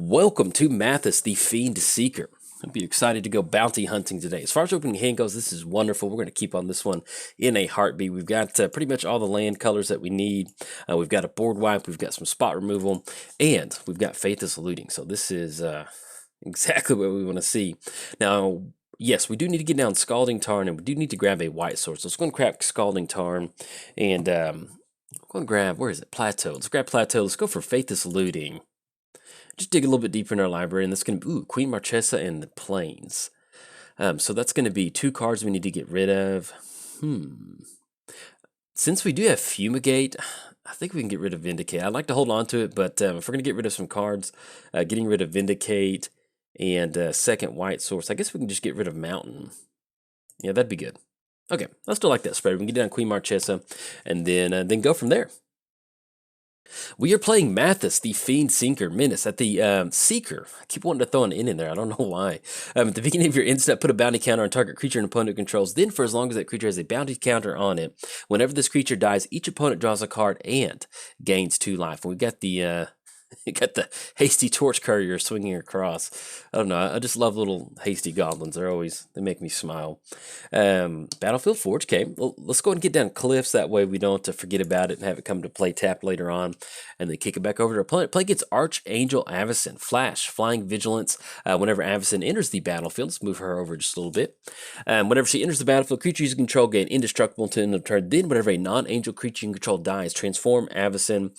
Welcome to Mathas, the Fiend Seeker. I'd be excited to go bounty hunting today. As far as opening hand goes, this is wonderful. We're going to keep on this one in a heartbeat. We've got pretty much all the land colors that we need. We've got a board wipe, we've got some spot removal, and we've got Faithless Looting. So this is exactly what we want to see. Now, yes, we do need to get down Scalding Tarn, and we do need to grab a white source. So let's go and grab Scalding Tarn, and go and grab, where is it? Plateau. Let's grab Plateau. Let's go for Faithless Looting. Just dig a little bit deeper in our library, and that's going to be, Queen Marchesa and the Plains. So that's going to be 2 cards we need to get rid of. Since we do have Fumigate, I think we can get rid of Vindicate. I'd like to hold on to it, but if we're going to get rid of some cards, getting rid of Vindicate and second white source, I guess we can just get rid of Mountain. Yeah, that'd be good. Okay, I still like that spread. We can get down Queen Marchesa and then go from there. We are playing Mathas, the Fiend Sinker Menace. At the Seeker, I keep wanting to throw an N in there, I don't know why. At the beginning of your end step, put a bounty counter on target creature an opponent controls. Then, for as long as that creature has a bounty counter on it, whenever this creature dies, each opponent draws a card and gains 2 life. And we got the the hasty torch courier swinging across. I don't know. I just love little hasty goblins. They make me smile. Battlefield Forge came. Well, let's go and get down Cliffs. That way we don't have to forget about it and have it come to play tap later on. And then kick it back over to our opponent. Play gets Archangel Avacyn. Flash, Flying Vigilance. Whenever Avacyn enters the battlefield, let's move her over just a little bit. Whenever she enters the battlefield, creatures you control gain indestructible until the end of the turn. Then, whenever a non-angel creature you control dies, transform Avacyn.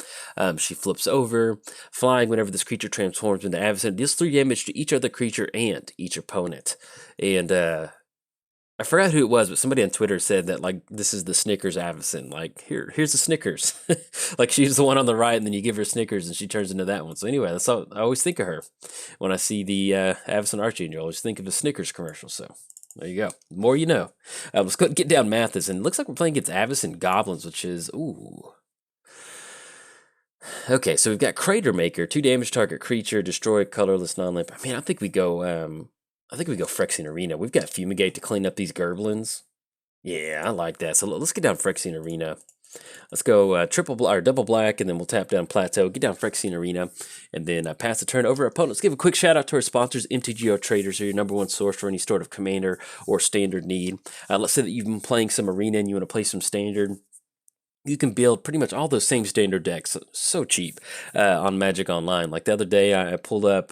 She flips over. Flying, whenever this creature transforms into Avacyn, deals 3 damage to each other creature and each opponent. And I forgot who it was, but somebody on Twitter said that, like, this is the Snickers Avacyn. Like, here's the Snickers. Like, she's the one on the right, and then you give her Snickers, and she turns into that one. So anyway, that's how I always think of her. When I see the Avacyn Archangel, I always think of the Snickers commercial, so there you go. The more you know. Let's go get down Mathas, and it looks like we're playing against Avacyn Goblins, which is, ooh. Okay, so we've got Crater Maker, 2 damage target creature, destroy colorless non-limp. I mean, I think we go Phyrexian Arena. We've got Fumigate to clean up these Gerblins. Yeah, I like that. So let's get down Phyrexian Arena. Let's go double black, and then we'll tap down Plateau, get down Phyrexian Arena, and then pass the turn over our opponent. Let's give a quick shout out to our sponsors, MTGOTraders, are your #1 source for any sort of commander or standard need. Let's say that you've been playing some Arena and you want to play some standard. You can build pretty much all those same standard decks so cheap on Magic Online. Like the other day, I pulled up,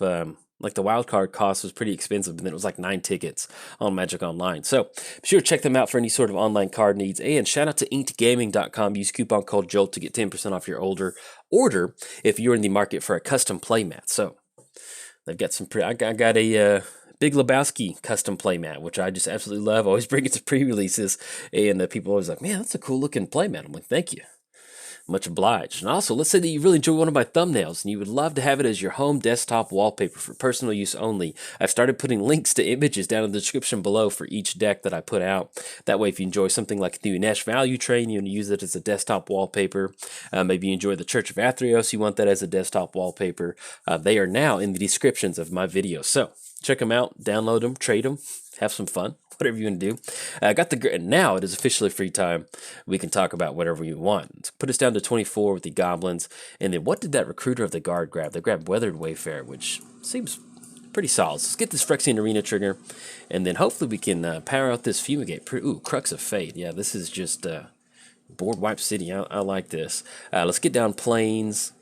like the wildcard cost was pretty expensive, but then it was like 9 tickets on Magic Online. So be sure to check them out for any sort of online card needs. And shout out to inkedgaming.com. Use coupon code JOLT to get 10% off your order if you're in the market for a custom playmat. So they've got some, I got a Big Lebowski custom playmat, which I just absolutely love. I always bring it to pre-releases, and people always like, man, that's a cool looking playmat. I'm like, thank you. Much obliged. And also, let's say that you really enjoy one of my thumbnails and you would love to have it as your home desktop wallpaper for personal use only. I've started putting links to images down in the description below for each deck that I put out. That way, if you enjoy something like the Unesh Value Train, you want to use it as a desktop wallpaper. Maybe you enjoy the Church of Athreos, you want that as a desktop wallpaper. They are now in the descriptions of my videos. So check them out, download them, trade them, have some fun. Whatever you want to do. Now it is officially free time. We can talk about whatever you want. Let's put us down to 24 with the Goblins. And then what did that Recruiter of the Guard grab? They grabbed Weathered Wayfarer, which seems pretty solid. So let's get this Phyrexian Arena trigger. And then hopefully we can power out this Fumigate. Ooh, Crux of Fate. Yeah, this is just board wipe city. I like this. Let's get down Plains.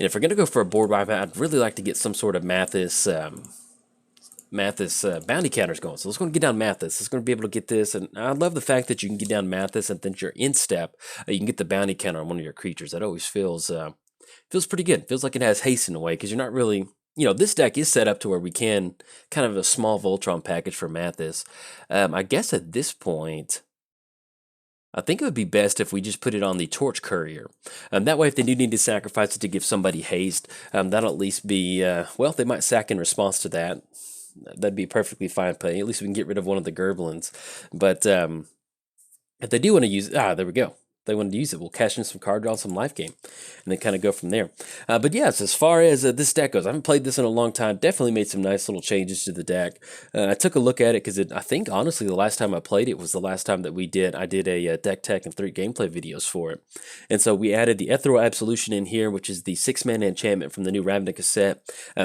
And if we're going to go for a board wipe, I'd really like to get some sort of Mathas bounty counters going. So let's go and get down Mathas. It's going to be able to get this. And I love the fact that you can get down Mathas and then your end step, you can get the bounty counter on one of your creatures. That always feels pretty good. Feels like it has haste in a way because you're not really, this deck is set up to where we can kind of a small Voltron package for Mathas. I guess at this point, I think it would be best if we just put it on the Torch Courier. That way, if they do need to sacrifice it to give somebody haste, that'll at least be, they might sack in response to that. That'd be perfectly fine play. At least we can get rid of one of the Gerblins. But if they do want to use... there we go. they wanted to use it. We'll cash in some card draw, some life game, and then kind of go from there. But yes, as far as this deck goes, I haven't played this in a long time. Definitely made some nice little changes to the deck. I took a look at it because I think honestly the last time I played it was the last time that I did a deck tech and 3 gameplay videos for it. And so we added the Ethereal Absolution in here, which is the 6-mana enchantment from the new Ravnica set.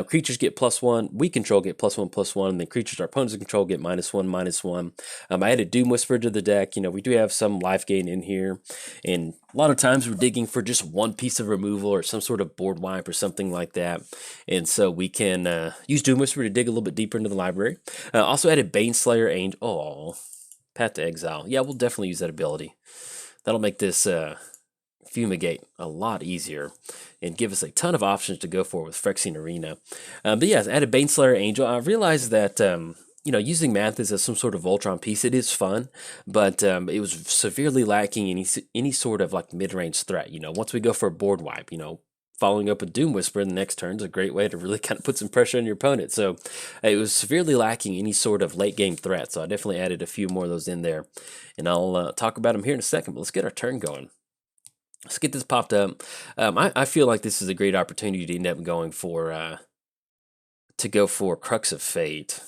Creatures get +1, we control get +1/+1, and then creatures our opponents control get -1/-1. I added Doom Whisperer to the deck. You know, we do have some life gain in here, and a lot of times we're digging for just one piece of removal or some sort of board wipe or something like that. And so we can use Doom Whisperer to dig a little bit deeper into the library. Also added Baneslayer Angel. Oh, Path to Exile. Yeah, we'll definitely use that ability. That'll make this Fumigate a lot easier and give us a ton of options to go for with Phyrexian Arena. But yeah, added Baneslayer Angel. I realized that you know, using Mathas as some sort of Voltron piece, it is fun, but it was severely lacking any sort of like mid-range threat. You know, once we go for a board wipe, you know, following up with Doom Whisper in the next turn is a great way to really kind of put some pressure on your opponent. So it was severely lacking any sort of late game threat. So I definitely added a few more of those in there, and I'll talk about them here in a second. But let's get our turn going. Let's get this popped up. I feel like this is a great opportunity to end up going for Crux of Fate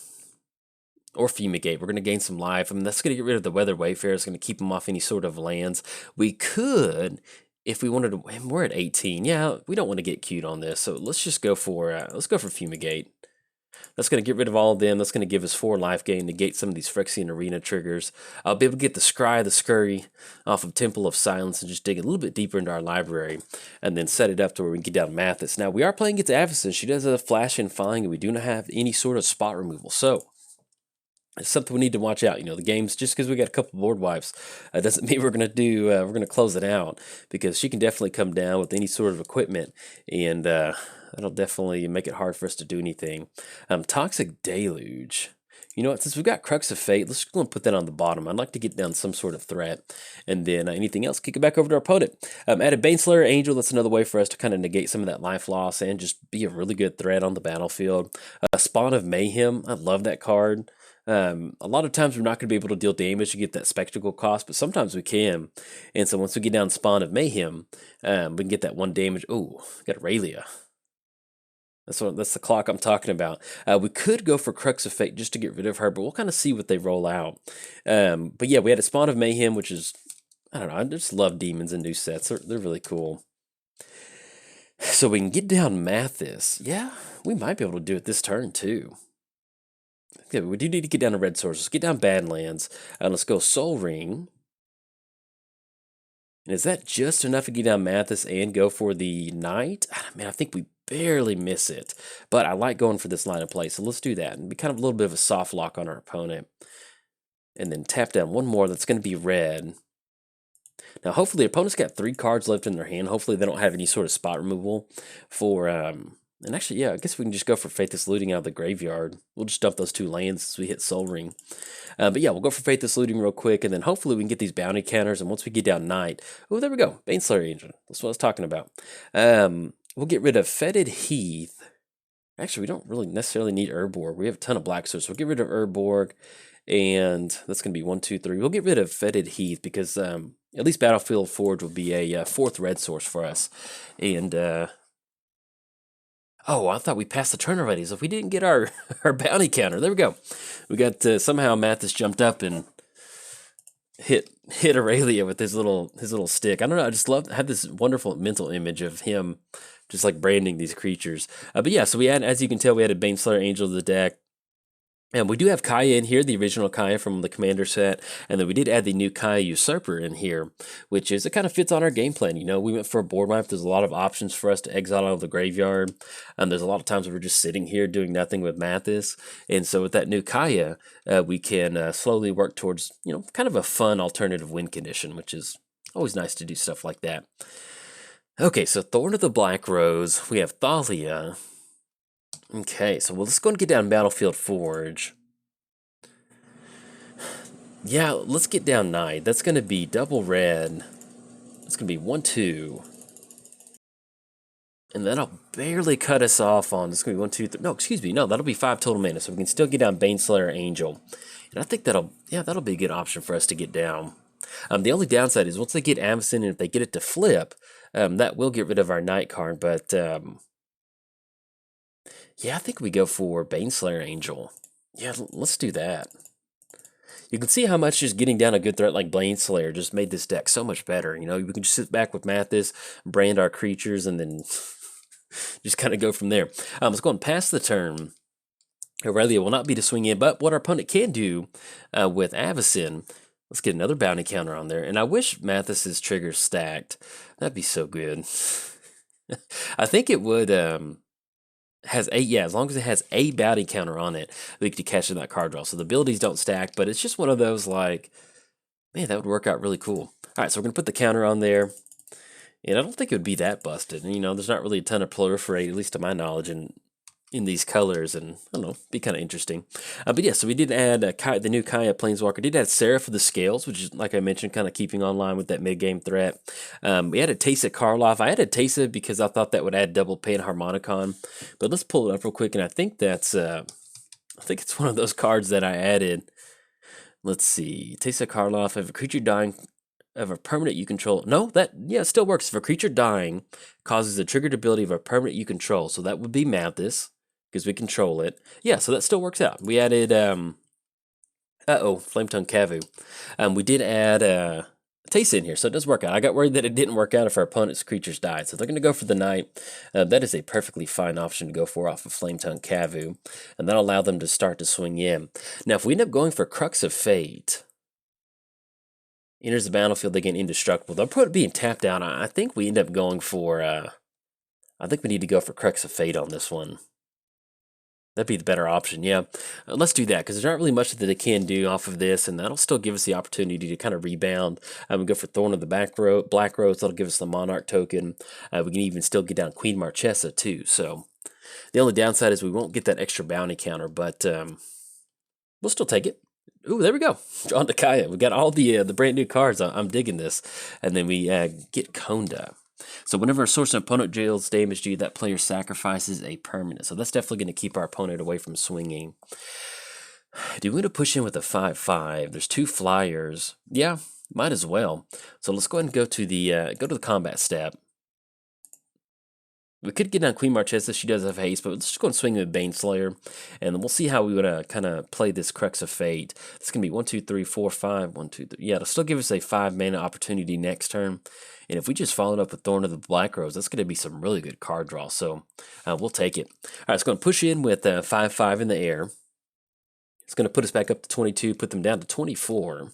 or Fumigate. We're going to gain some life. I mean, that's going to get rid of the Weather Wayfarer. It's going to keep them off any sort of lands. We could, if we wanted to, we're at 18. Yeah, we don't want to get cute on this. So let's just go for Fumigate. That's going to get rid of all of them. That's going to give us 4 life gain, negate some of these Phyrexian Arena triggers. I'll be able to get the Scry, the Scurry off of Temple of Silence and just dig a little bit deeper into our library and then set it up to where we can get down Mathas. Now, we are playing against Avacyn. She does a Flash and Flying, and we do not have any sort of spot removal. So it's something we need to watch out. You know, the games, just because we got a couple board wipes, doesn't mean we're going to close it out, because she can definitely come down with any sort of equipment, and that'll definitely make it hard for us to do anything. Toxic Deluge. You know what, since we've got Crux of Fate, let's just go and put that on the bottom. I'd like to get down some sort of threat. And then anything else, kick it back over to our opponent. Added Baneslayer Angel, that's another way for us to kind of negate some of that life loss and just be a really good threat on the battlefield. Spawn of Mayhem, I love that card. A lot of times we're not going to be able to deal damage to get that spectacle cost, but sometimes we can. And so once we get down Spawn of Mayhem, we can get that 1 damage. Ooh, got Aurelia. That's the clock I'm talking about. We could go for Crux of Fate just to get rid of her, but we'll kind of see what they roll out. But yeah, we had a Spawn of Mayhem, which is, I don't know, I just love demons in new sets. They're really cool. So we can get down Mathas. Yeah, we might be able to do it this turn too. Yeah, we do need to get down to red source. Let's get down Badlands. Let's go Soul Ring. And is that just enough to get down Mathas and go for the Knight? Man, I think we barely miss it. But I like going for this line of play, so let's do that. And be kind of a little bit of a soft lock on our opponent. And then tap down one more that's going to be red. Now, hopefully, the opponent's got 3 cards left in their hand. Hopefully, they don't have any sort of spot removal for... And actually, yeah, I guess we can just go for Faithless Looting out of the graveyard. We'll just dump those 2 lands as we hit Soul Ring. But yeah, we'll go for Faithless Looting real quick, and then hopefully we can get these bounty counters, and once we get down Knight... Oh, there we go. Baneslayer Angel. That's what I was talking about. We'll get rid of Fetid Heath. Actually, we don't really necessarily need Urborg. We have a ton of Black Source. We'll get rid of Urborg, and that's going to be 1, 2, 3. We'll get rid of Fetid Heath, because at least Battlefield Forge will be a 4th red source for us. And... oh, I thought we passed the turn already. So if we didn't get our bounty counter, there we go. We got somehow Mathas jumped up and hit Aurelia with his little stick. I don't know. I just have this wonderful mental image of him just like branding these creatures. But yeah, so we had, as you can tell, we had a Baneslayer Angel to the deck. And we do have Kaya in here, the original Kaya from the Commander set, and then we did add the new Kaya Usurper in here, which is, it kind of fits on our game plan. You know, we went for a board wipe. There's a lot of options for us to exile out of the graveyard. There's a lot of times where we're just sitting here doing nothing with Mathas, and so with that new Kaya, we can slowly work towards, you know, kind of a fun alternative win condition, which is always nice to do stuff like that. Okay, so Thorn of the Black Rose, we have Thalia. Okay, so let's go and get down Battlefield Forge. Yeah, let's get down Knight. That's going to be double red. It's going to be 1, 2. And that'll barely cut us off on... It's going to be 1, 2, 3... No, excuse me. No, that'll be 5 total mana. So we can still get down Baneslayer Angel. And I think that'll be a good option for us to get down. The only downside is once they get Avacyn, and if they get it to flip, that will get rid of our Night card. But yeah, I think we go for Baneslayer Angel. Yeah, let's do that. You can see how much just getting down a good threat like Baneslayer just made this deck so much better. You know, we can just sit back with Mathas, brand our creatures, and then just kind of go from there. Let's go and pass the turn. Aurelia will not be to swing in, but what our opponent can do with Avacyn, let's get another bounty counter on there. And I wish Mathas's triggers stacked. That'd be so good. I think it would has a as long as it has a bounty counter on it, we could cash in that card draw. So the abilities don't stack, but it's just one of those like, man, that would work out really cool. All right, so we're gonna put the counter on there. And I don't think it would be that busted. And, you know, there's not really a ton of proliferate, at least to my knowledge, in these colors, and I don't know, be kind of interesting. But yeah, so we did add the new Kaya Planeswalker. Did add Sarah for the scales, which is, like I mentioned, kind of keeping online with that mid-game threat. We added Teysa Karloff. I added Teysa because I thought that would add double Pan Harmonicon. But let's pull it up real quick, and I think that's, I think it's one of those cards that I added. Let's see, Teysa Karloff. If a creature dying of a permanent you control, no, that, yeah, it still works. If a creature dying causes a triggered ability of a permanent you control, so that would be Mathas, because we control it. Yeah, so that still works out. We added, Flametongue Kavu. We did add Teysa in here, so it does work out. I got worried that it didn't work out if our opponent's creatures died, so they're going to go for the Knight. That is a perfectly fine option to go for off of Flametongue Kavu, and that'll allow them to start to swing in. Now, if we end up going for Crux of Fate, enters the battlefield, they get indestructible. They'll put it being tapped out. I think we end up going for, I think we need to go for Crux of Fate on this one. That'd be the better option, yeah. Let's do that, because there's not really much that they can do off of this, and that'll still give us the opportunity to kind of rebound. We go for Thorn of the Black Rose, that'll give us the Monarch token. We can even still get down Queen Marchesa, too. So the only downside is we won't get that extra bounty counter, but we'll still take it. Ooh, there we go. Drawn to Kaya. We got all the brand new cards. I'm digging this. And then we get Konda. So whenever a source and opponent deals damage to you, that player sacrifices a permanent. So that's definitely going to keep our opponent away from swinging. Do we want to push in with a 5/5? There's 2 flyers. Yeah, might as well. So let's go ahead and go to the combat step. We could get down Queen Marchesa. She does have haste, but let's just go and swing with Baneslayer, and then we'll see how we want to kind of play this Crux of Fate. It's going to be 1, 2, 3, 4, 5. 1, 2, 3. Yeah, it'll still give us a 5-mana opportunity next turn. And if we just follow it up with Thorn of the Black Rose, that's going to be some really good card draw. So we'll take it. All right, it's going to push in with 5/5 in the air. It's going to put us back up to 22, put them down to 24.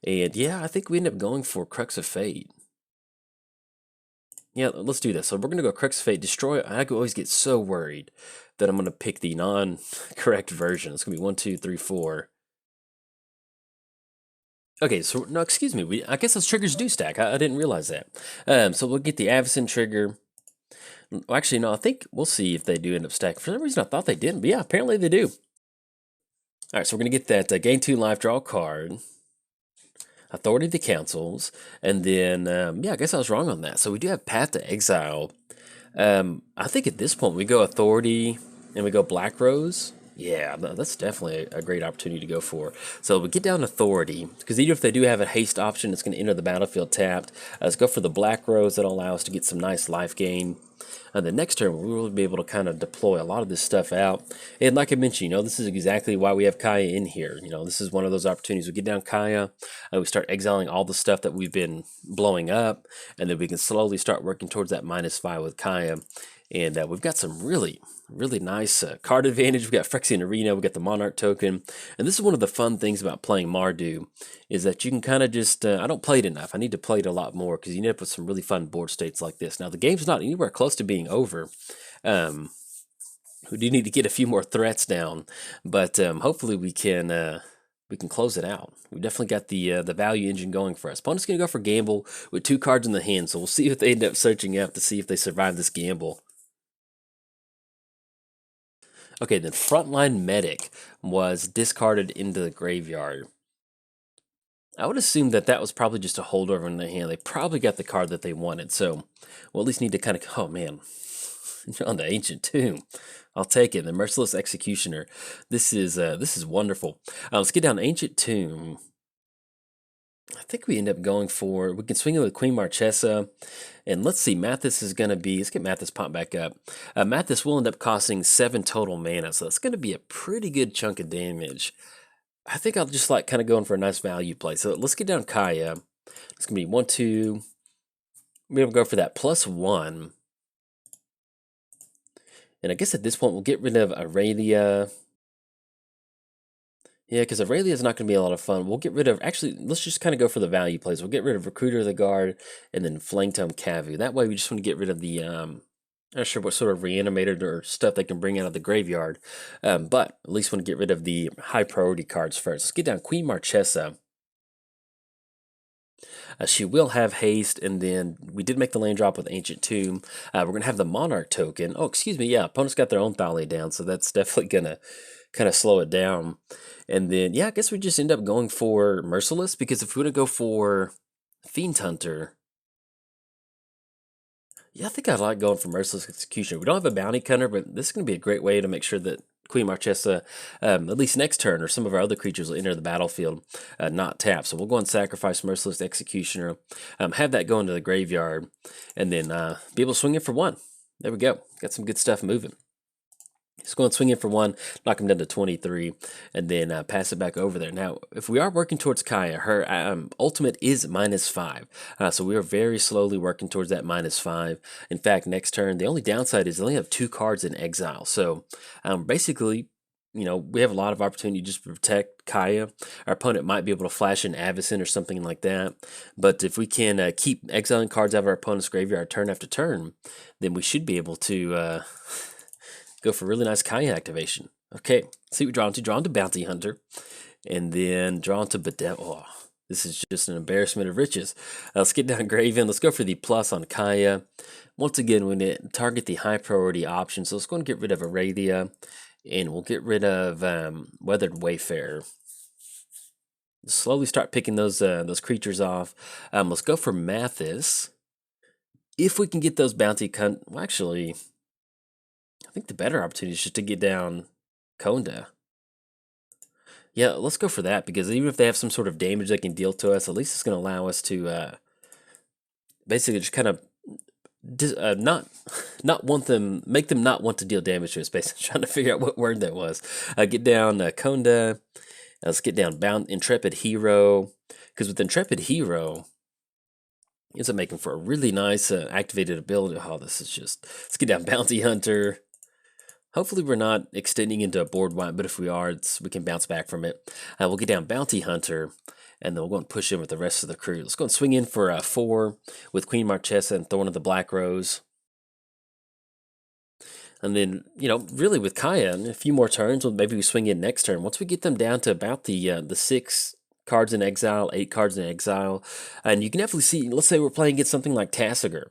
And yeah, I think we end up going for Crux of Fate. Yeah, let's do this. So we're going to go Crux of Fate, destroy. I always get so worried that I'm going to pick the non-correct version. It's going to be 1, 2, 3, 4. Okay, so, no, excuse me. I guess those triggers do stack. I didn't realize that. So we'll get the Avacyn trigger. Well, actually, no, I think we'll see if they do end up stacking. For some reason, I thought they didn't, but yeah, apparently they do. All right, so we're going to get that gain 2 life, draw a card. Authority of the Councils, and then, yeah, I guess I was wrong on that. So we do have Path to Exile. I think at this point we go Authority, and we go Black Rose. Yeah, that's definitely a great opportunity to go for. So we get down Authority, because even if they do have a haste option, it's going to enter the battlefield tapped. Let's go for the Black Rose. That'll allow us to get some nice life gain. The next turn, we'll be able to kind of deploy a lot of this stuff out. And like I mentioned, you know, this is exactly why we have Kaya in here. You know, this is one of those opportunities. We get down Kaya, we start exiling all the stuff that we've been blowing up, and then we can slowly start working towards that -5 with Kaya. And we've got some really, really nice card advantage. We've got Phyrexian Arena, we've got the Monarch token. And this is one of the fun things about playing Mardu, is that you can kind of just, I don't play it enough. I need to play it a lot more, because you end up with some really fun board states like this. Now, the game's not anywhere close to being over. We do need to get a few more threats down, but hopefully we can close it out. We definitely got the value engine going for us. Opponent's going to go for gamble with 2 cards in the hand, so we'll see if they end up searching out to see if they survive this gamble. Okay, then Frontline Medic was discarded into the graveyard. I would assume that that was probably just a holdover in the hand. They probably got the card that they wanted, so we'll at least need to kind of, oh man, on the Ancient Tomb. I'll take it. The Merciless Executioner. This is wonderful. Let's get down Ancient Tomb. I think we end up going for, we can swing it with Queen Marchesa. And let's see, Mathas is going to be, let's get Mathas pop back up. Mathas will end up costing 7 total mana, so that's going to be a pretty good chunk of damage. I think I'll just like kind of going for a nice value play. So let's get down Kaya. It's going to be 1, 2. We're going to go for that +1. And I guess at this point, we'll get rid of Aurelia. Yeah, because Aurelia is not going to be a lot of fun. We'll get rid of, actually, let's just kind of go for the value plays. We'll get rid of Recruiter of the Guard and then Flanktum Cavu. That way we just want to get rid of the, I'm not sure what sort of reanimated or stuff they can bring out of the graveyard. But at least want to get rid of the high priority cards first. Let's get down Queen Marchesa. She will have haste, and then we did make the land drop with Ancient Tomb. We're going to have the Monarch token. Oh, excuse me, yeah, opponents got their own Thalia down, so that's definitely going to kind of slow it down. And then, yeah, I guess we just end up going for Merciless, because if we were to go for Fiend Hunter, yeah, I think I like going for Merciless Executioner. We don't have a Bounty Cutter, but this is going to be a great way to make sure that Queen Marchesa, at least next turn, or some of our other creatures will enter the battlefield not tapped. So we'll go and sacrifice Merciless Executioner, have that go into the graveyard, and then be able to swing it for 1. There we go. Got some good stuff moving. Just go and swing in for 1, knock him down to 23, and then pass it back over there. Now, if we are working towards Kaya, her ultimate is -5. So we are very slowly working towards that -5. In fact, next turn, the only downside is they only have 2 cards in exile. So basically, you know, we have a lot of opportunity just to protect Kaya. Our opponent might be able to flash in Avacyn or something like that. But if we can keep exiling cards out of our opponent's graveyard turn after turn, then we should be able to go for really nice Kaya activation. Okay, see what we draw into. Draw into Bounty Hunter, and then draw into Bedevil. Oh, this is just an embarrassment of riches. Let's get down Graven. Let's go for the plus on Kaya. Once again, we need to target the high priority option. So let's go and get rid of Aurelia, and we'll get rid of Weathered Wayfarer. Slowly start picking those creatures off. Let's go for Mathas. If we can get those bounty well, actually, I think the better opportunity is just to get down Konda. Yeah, let's go for that, because even if they have some sort of damage they can deal to us, at least it's going to allow us to basically just kind of not want them, make them not want to deal damage to us. Basically, trying to figure out what word that was. Get down Konda. Let's get down Intrepid Hero, because with Intrepid Hero, ends up making for a really nice activated ability. Oh, this is just, let's get down Bounty Hunter. Hopefully we're not extending into a board wipe, but if we are, we can bounce back from it. We'll get down Bounty Hunter, and then we'll go and push in with the rest of the crew. Let's go and swing in for 4 with Queen Marchesa and Thorn of the Black Rose. And then, you know, really with Kaya, in a few more turns, maybe we swing in next turn. Once we get them down to about the 6 cards in exile, 8 cards in exile, and you can definitely see, let's say we're playing against something like Tasigur,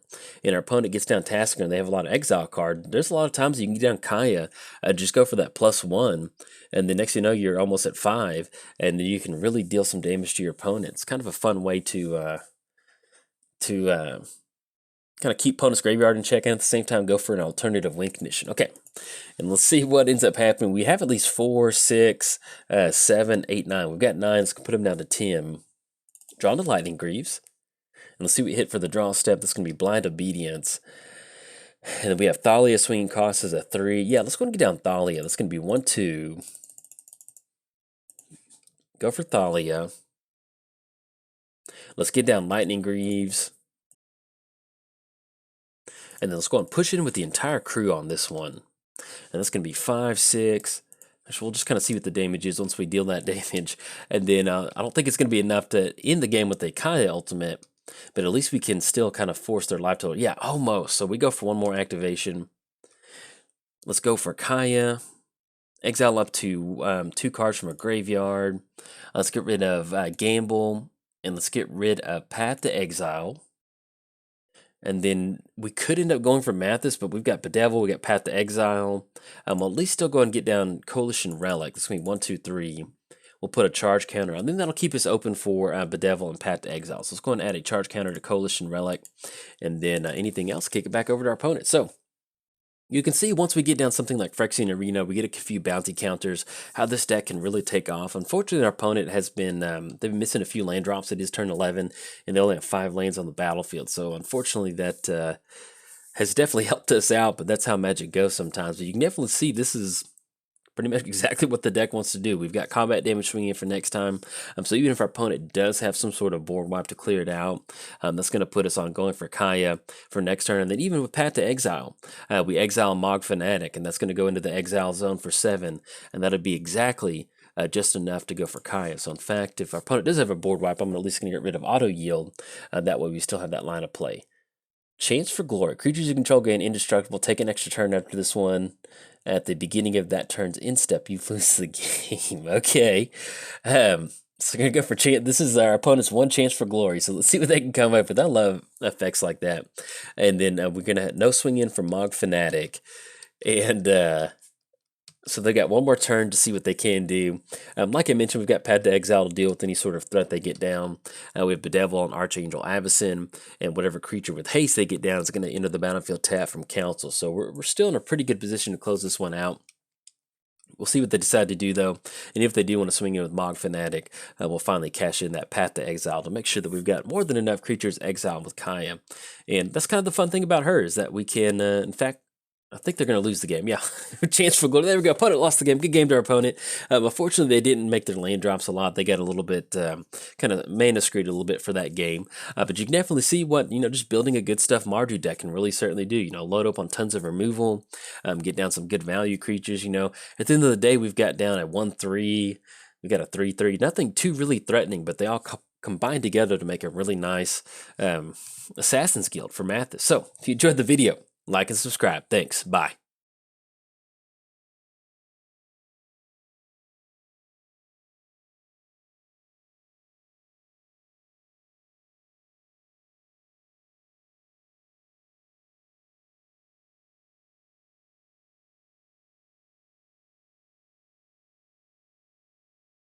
and our opponent gets down Tasigur and they have a lot of exile cards. There's a lot of times you can get down Kaya, just go for that +1, and the next you know, you're almost at 5, and you can really deal some damage to your opponent. It's kind of a fun way to kind of keep opponent's graveyard in check, and at the same time go for an alternative win condition. Okay, and let's see what ends up happening. We have at least 4, 6, 7, 8, 9. We've got 9. Let's put them down to 10. Draw into Lightning Greaves. And let's see what we hit for the draw step. That's going to be Blind Obedience. And then we have Thalia swinging cost as a 3. Yeah, let's go and get down Thalia. That's going to be 1, 2. Go for Thalia. Let's get down Lightning Greaves. And then let's go and push in with the entire crew on this one. And that's going to be 5, 6. We'll just kind of see what the damage is once we deal that damage. And then I don't think it's going to be enough to end the game with a Kaya ultimate, but at least we can still kind of force their life total. Yeah, almost. So we go for 1 more activation. Let's go for Kaya. Exile up to 2 cards from a graveyard. Let's get rid of Gamble. And let's get rid of Path to Exile. And then we could end up going for Mathas, but we've got Bedevil, we got Path to Exile. We'll at least still go and get down Coalition Relic. This is going to be 1, 2, 3. We'll put a charge counter. And then that'll keep us open for Bedevil and Path to Exile. So let's go and add a charge counter to Coalition Relic. And then anything else, kick it back over to our opponent. So You can see once we get down something like Phyrexian Arena, we get a few bounty counters, how this deck can really take off. Unfortunately, our opponent has been, they've been missing a few land drops. It is turn 11, and they only have 5 lands on the battlefield. So unfortunately, that has definitely helped us out, but that's how Magic goes sometimes. But you can definitely see this is pretty much exactly what the deck wants to do. We've got combat damage swinging in for next time. So even if our opponent does have some sort of board wipe to clear it out, that's going to put us on going for Kaya for next turn. And then even with Path to Exile, we exile Mog Fanatic, and that's going to go into the exile zone for 7, and that'll be exactly just enough to go for Kaya. So in fact, if our opponent does have a board wipe, I'm at least going to get rid of auto yield. That way we still have that line of play. Chance for Glory. Creatures you control gain indestructible. Take an extra turn after this one. At the beginning of that turn's instep, you lose the game. Okay. So we're going to go for chance. This is our opponent's one chance for glory. So let's see what they can come up with. I love effects like that. And then we're going to have no swing in for Mog Fanatic. And so they got one more turn to see what they can do. Like I mentioned, we've got Path to Exile to deal with any sort of threat they get down. We have Bedevil and Archangel Avacyn, and whatever creature with haste they get down is going to enter the battlefield tap from Council. So we're still in a pretty good position to close this one out. We'll see what they decide to do, though. And if they do want to swing in with Mog Fanatic, we'll finally cash in that Path to Exile to make sure that we've got more than enough creatures exiled with Kaya. And that's kind of the fun thing about her, is that we can, in fact, I think they're going to lose the game. Yeah, chance for glory. There we go. Opponent lost the game. Good game to our opponent. Unfortunately, they didn't make their land drops a lot. They got a little bit kind of mana screwed a little bit for that game. But you can definitely see what, just building a good stuff Mardu deck can really certainly do. Load up on tons of removal, get down some good value creatures. At the end of the day, we've got down at 1-3. We got a 3-3. Nothing too really threatening, but they all combined together to make a really nice Assassin's Guild for Mathas. So if you enjoyed the video, like and subscribe. Thanks. Bye.